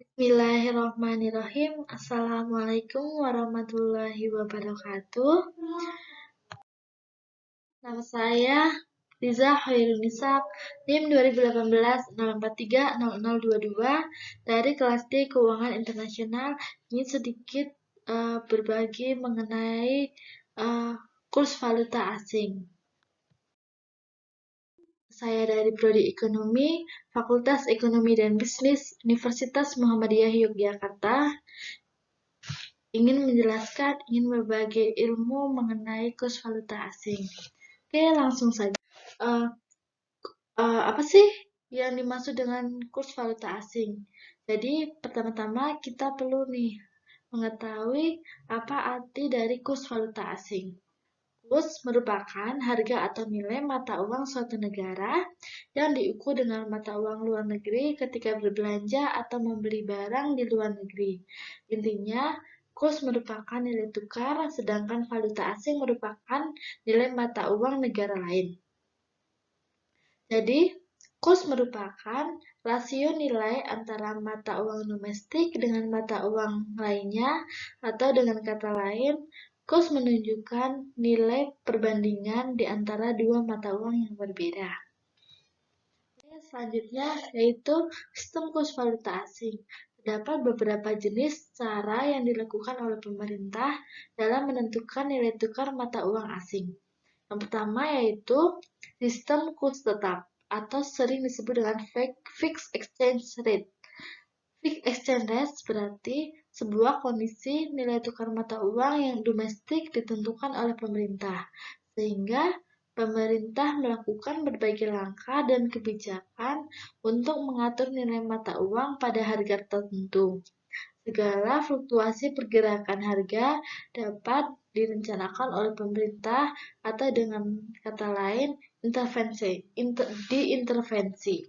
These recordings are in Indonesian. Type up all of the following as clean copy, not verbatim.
Bismillahirrahmanirrahim. Assalamualaikum warahmatullahi wabarakatuh. Nama saya Riza Hoirunisa, NIM 2018-043-0022 dari kelas D Keuangan Internasional. Ini sedikit berbagi mengenai kurs valuta asing. Saya dari Prodi Ekonomi, Fakultas Ekonomi dan Bisnis, Universitas Muhammadiyah Yogyakarta. Ingin berbagi ilmu mengenai kurs valuta asing. Oke, langsung saja. Apa sih yang dimaksud dengan kurs valuta asing? Jadi, pertama-tama kita perlu mengetahui apa arti dari kurs valuta asing. Kurs merupakan harga atau nilai mata uang suatu negara yang diukur dengan mata uang luar negeri ketika berbelanja atau membeli barang di luar negeri. Intinya, kurs merupakan nilai tukar, sedangkan valuta asing merupakan nilai mata uang negara lain. Jadi, kurs merupakan rasio nilai antara mata uang domestik dengan mata uang lainnya, atau dengan kata lain, kurs menunjukkan nilai perbandingan di antara dua mata uang yang berbeda. Selanjutnya yaitu sistem kurs valuta asing. Terdapat beberapa jenis cara yang dilakukan oleh pemerintah dalam menentukan nilai tukar mata uang asing. Yang pertama yaitu sistem kurs tetap atau sering disebut dengan fixed exchange rate. Fixed exchange rate berarti sebuah kondisi nilai tukar mata uang yang domestik ditentukan oleh pemerintah, sehingga pemerintah melakukan berbagai langkah dan kebijakan untuk mengatur nilai mata uang pada harga tertentu. Segala fluktuasi pergerakan harga dapat direncanakan oleh pemerintah atau dengan kata lain diintervensi.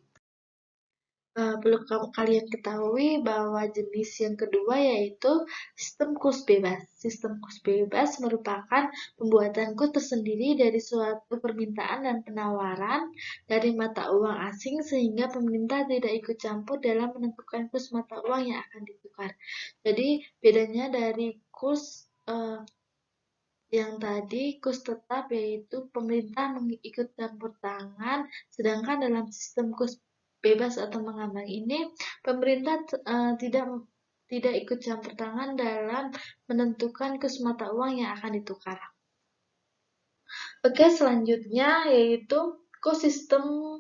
Perlu kalian ketahui bahwa jenis yang kedua yaitu sistem kurs bebas. Sistem kurs bebas merupakan pembuatan kurs tersendiri dari suatu permintaan dan penawaran dari mata uang asing sehingga pemerintah tidak ikut campur dalam menentukan kurs mata uang yang akan ditukar. Jadi bedanya dari kurs yang tadi, kurs tetap yaitu pemerintah mengikut campur tangan, sedangkan dalam sistem kurs bebas atau mengambang ini, pemerintah tidak ikut campur tangan dalam menentukan kurs mata uang yang akan ditukar. Oke, selanjutnya yaitu sistem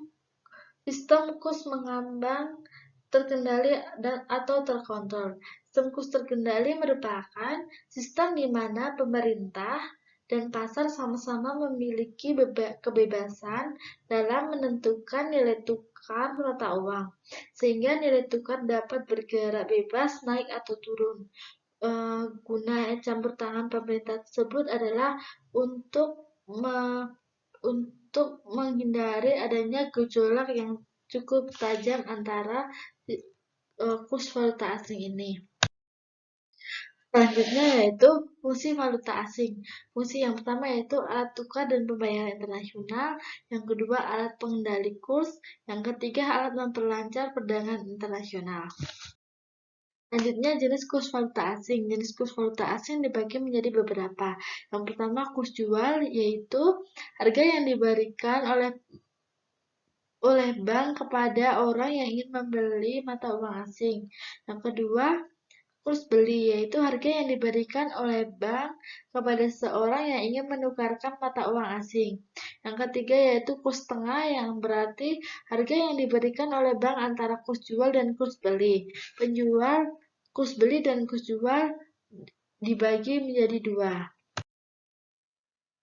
kurs mengambang terkendali atau terkontrol. Sistem kurs terkendali merupakan sistem di mana pemerintah dan pasar sama-sama memiliki kebebasan dalam menentukan nilai tukar mata uang, sehingga nilai tukar dapat bergerak bebas naik atau turun. Guna campur tangan pemerintah tersebut adalah untuk menghindari adanya gejolak yang cukup tajam antara kurs valuta asing ini. Selanjutnya yaitu fungsi valuta asing. Fungsi yang pertama yaitu alat tukar dan pembayaran internasional, yang kedua alat pengendali kurs, yang ketiga alat memperlancar perdagangan internasional. Selanjutnya jenis kurs valuta asing. Jenis kurs valuta asing dibagi menjadi beberapa. Yang pertama kurs jual, yaitu harga yang diberikan oleh bank kepada orang yang ingin membeli mata uang asing. Yang kedua, kurs beli, yaitu harga yang diberikan oleh bank kepada seorang yang ingin menukarkan mata uang asing. Yang ketiga yaitu kurs tengah, yang berarti harga yang diberikan oleh bank antara kurs jual dan kurs beli. Kurs beli dan kurs jual dibagi menjadi dua.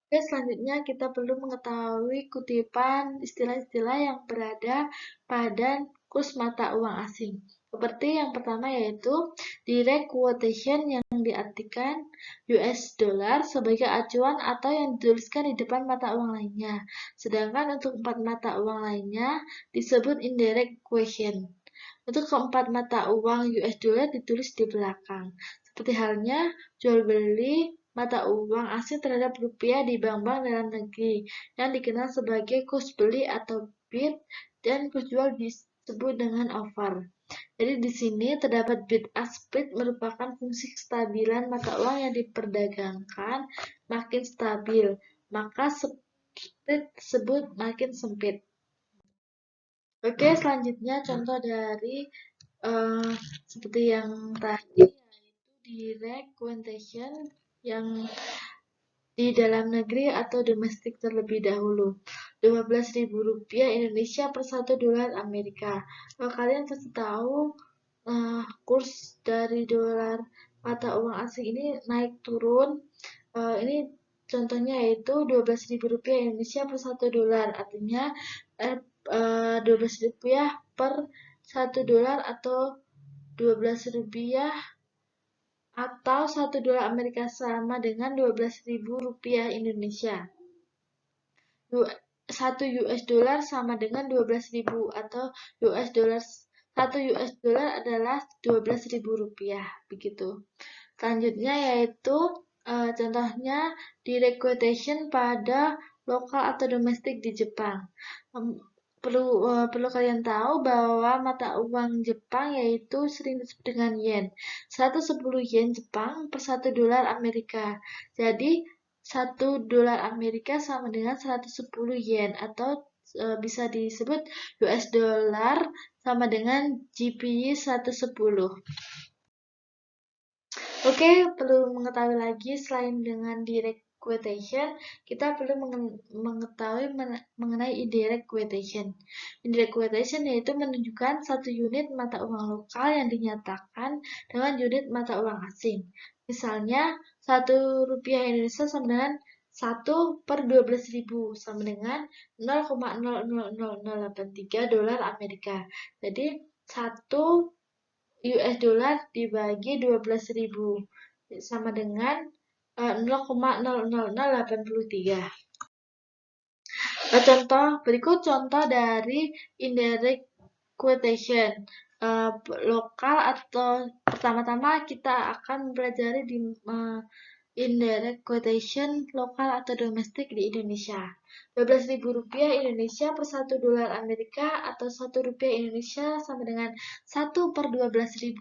Oke, selanjutnya kita perlu mengetahui kutipan istilah-istilah yang berada pada kurs mata uang asing. Seperti yang pertama yaitu direct quotation, yang diartikan US dollar sebagai acuan atau yang dituliskan di depan mata uang lainnya. Sedangkan untuk 4 mata uang lainnya disebut indirect quotation. Untuk keempat mata uang US dollar ditulis di belakang. Seperti halnya jual beli mata uang asing terhadap rupiah di bank-bank dalam negeri yang dikenal sebagai kurs beli atau bid, dan kurs jual disebut dengan over. Jadi di sini terdapat bid-ask spread merupakan fungsi kestabilan mata uang yang diperdagangkan makin stabil, maka spread tersebut makin sempit. Oke, selanjutnya contoh dari seperti yang tadi, yaitu direct quotation yang di dalam negeri atau domestik terlebih dahulu. Rp12.000 Indonesia per $1 Amerika. Kalian pasti tahu kurs dari dolar mata uang asing ini naik turun. Ini contohnya yaitu Rp12.000 Indonesia per $1. Artinya Rp12.000 per $1 atau Rp12.000 atau $1 Amerika sama dengan Rp12.000 Indonesia. 1 US dollar sama dengan 12.000 atau US dollar 1 US dollar adalah Rp12.000 begitu. Selanjutnya yaitu contohnya direct quotation pada lokal atau domestik di Jepang. Perlu kalian tahu bahwa mata uang Jepang yaitu sering disebut dengan yen. 110 yen Jepang per $1 Amerika. Jadi $1 Amerika sama dengan 110 yen atau bisa disebut US dollar sama dengan JPY 110. Oke, perlu mengetahui lagi selain dengan direct quotation, kita perlu mengetahui mengenai indirect quotation. Indirect quotation yaitu menunjukkan satu unit mata uang lokal yang dinyatakan dengan unit mata uang asing. Misalnya, Rp1 Indonesia sama dengan 1 per 12.000 sama dengan 0,00083 dolar Amerika. Jadi, 1 US dollar dibagi 12.000 sama dengan 0,00083. Berikut contoh dari indirect quotation lokal atau pertama-tama kita akan mempelajari di indirect quotation lokal atau domestik di Indonesia. Rp12.000 Indonesia per $1 Amerika atau Rp1 Indonesia sama dengan 1 per 12.000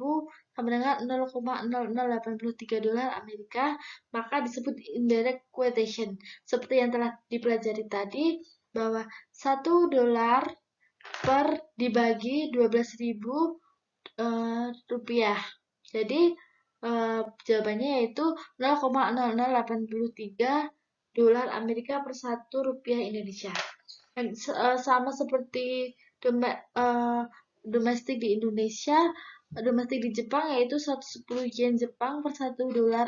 sama dengan 0,0083 dolar Amerika, maka disebut indirect quotation. Seperti yang telah dipelajari tadi, bahwa $1 per dibagi 12.000 rupiah. Jadi jawabannya yaitu 0,0083 dolar Amerika per $1 Indonesia. Sama seperti domestik di Indonesia, domestik di Jepang yaitu 110 yen Jepang per $1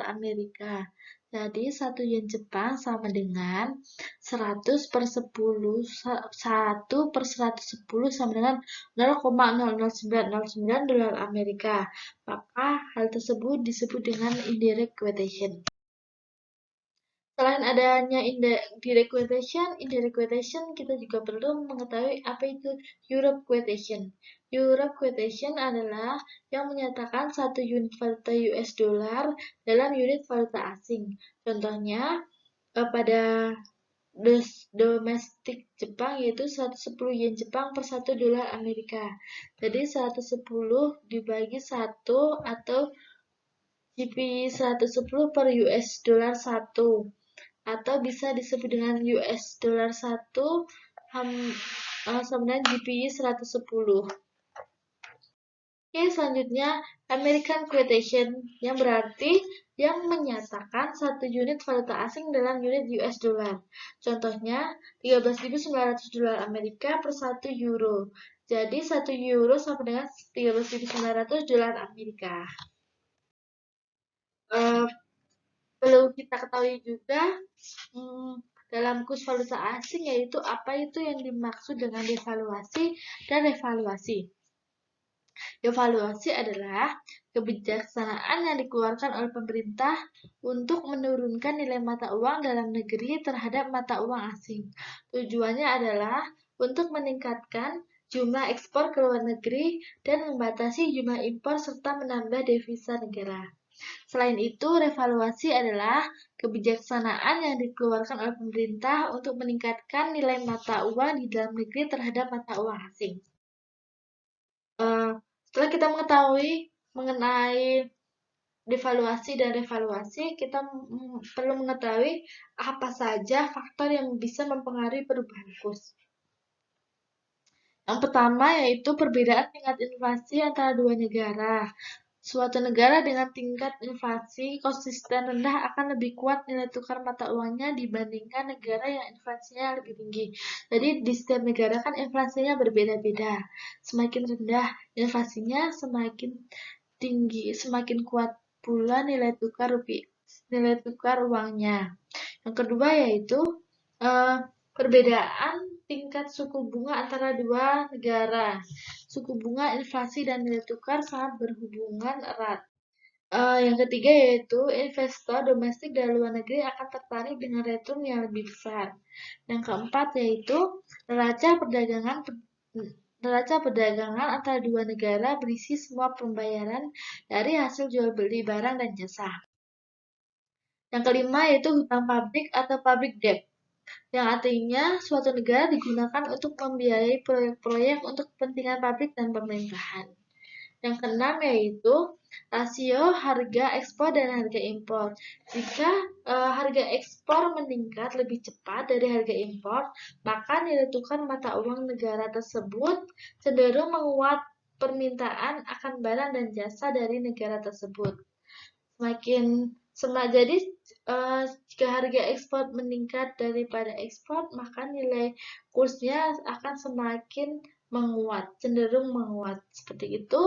Amerika. Jadi 1 yen Jepang sama dengan 100 per 10, 1 per 110 sama dengan 0,00909 dolar Amerika. Maka hal tersebut disebut dengan indirect quotation. Selain adanya direct quotation, kita juga perlu mengetahui apa itu Europe quotation. Europe quotation adalah yang menyatakan satu unit valuta US dollar dalam unit valuta asing. Contohnya pada domestik Jepang yaitu 110 yen Jepang per $1 Amerika. Jadi 110 dibagi 1 atau JPY 110 per US dollar 1. Atau bisa disebut dengan US dollar 1 sama dengan JPY 110. Oke, selanjutnya American quotation yang berarti yang menyatakan satu unit valuta asing dalam unit US dollar. Contohnya 13.900 dolar Amerika per 1 euro. Jadi 1 euro sama dengan 13.900 dolar Amerika. Perlu kita ketahui juga dalam kurs valuta asing yaitu apa itu yang dimaksud dengan devaluasi dan revaluasi. Devaluasi adalah kebijaksanaan yang dikeluarkan oleh pemerintah untuk menurunkan nilai mata uang dalam negeri terhadap mata uang asing. Tujuannya adalah untuk meningkatkan jumlah ekspor ke luar negeri dan membatasi jumlah impor serta menambah devisa negara. Selain itu, revaluasi adalah kebijaksanaan yang dikeluarkan oleh pemerintah untuk meningkatkan nilai mata uang di dalam negeri terhadap mata uang asing. Setelah kita mengetahui mengenai devaluasi dan revaluasi, kita perlu mengetahui apa saja faktor yang bisa mempengaruhi perubahan kurs. Yang pertama yaitu perbedaan tingkat inflasi antara dua negara. Suatu negara dengan tingkat inflasi konsisten rendah akan lebih kuat nilai tukar mata uangnya dibandingkan negara yang inflasinya lebih tinggi. Jadi di setiap negara kan inflasinya berbeda-beda. Semakin rendah inflasinya, semakin tinggi, semakin kuat pula nilai tukar uangnya. Yang kedua yaitu perbedaan tingkat suku bunga antara dua negara. Suku bunga, inflasi, dan nilai tukar sangat berhubungan erat. Yang ketiga yaitu investor domestik dari luar negeri akan tertarik dengan return yang lebih besar. Yang keempat yaitu neraca perdagangan antara dua negara berisi semua pembayaran dari hasil jual beli barang dan jasa. Yang kelima yaitu hutang pabrik atau public debt, yang artinya suatu negara digunakan untuk membiayai proyek-proyek untuk kepentingan pabrik dan pemerintahan. Yang keenam yaitu rasio harga ekspor dan harga impor. Jika harga ekspor meningkat lebih cepat dari harga impor, maka nilai tukar mata uang negara tersebut cenderung menguat permintaan akan barang dan jasa dari negara tersebut. Jadi jika harga ekspor meningkat daripada ekspor, maka nilai kursnya akan semakin menguat, cenderung menguat. Seperti itu.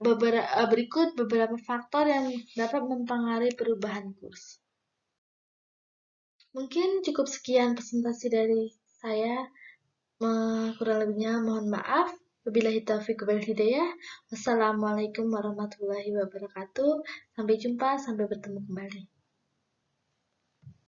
Berikut beberapa faktor yang dapat mempengaruhi perubahan kurs. Mungkin cukup sekian presentasi dari saya. Kurang lebihnya mohon maaf. Wabillahi taufiq wal hidayah. Wassalamualaikum warahmatullahi wabarakatuh. Sampai jumpa, sampai bertemu kembali.